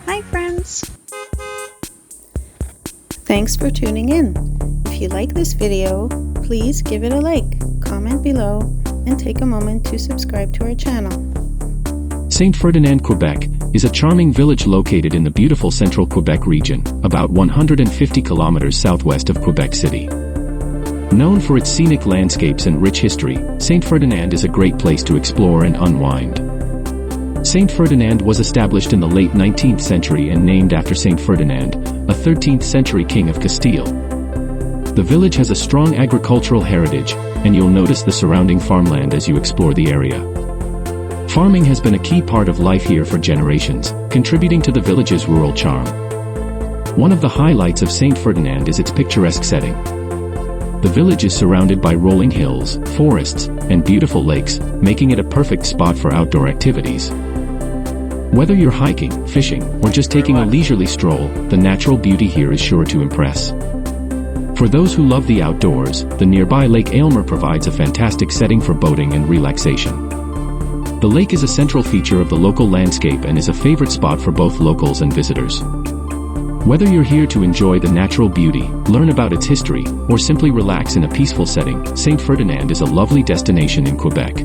Hi friends! Thanks for tuning in. If you like this video, please give it a like, comment below, and take a moment to subscribe to our channel. Saint-Ferdinand, Quebec, is a charming village located in the beautiful central Quebec region, about 150 kilometers southwest of Quebec City. Known for its scenic landscapes and rich history, Saint-Ferdinand is a great place to explore and unwind. Saint-Ferdinand was established in the late 19th century and named after Saint Ferdinand, a 13th century king of Castile. The village has a strong agricultural heritage, and you'll notice the surrounding farmland as you explore the area. Farming has been a key part of life here for generations, contributing to the village's rural charm. One of the highlights of Saint Ferdinand is its picturesque setting. The village is surrounded by rolling hills, forests, and beautiful lakes, making it a perfect spot for outdoor activities. Whether you're hiking, fishing, or just taking a leisurely stroll, the natural beauty here is sure to impress. For those who love the outdoors, the nearby Lake Aylmer provides a fantastic setting for boating and relaxation. The lake is a central feature of the local landscape and is a favorite spot for both locals and visitors. Whether you're here to enjoy the natural beauty, learn about its history, or simply relax in a peaceful setting, Saint Ferdinand is a lovely destination in Quebec.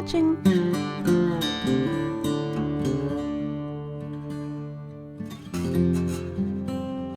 watching.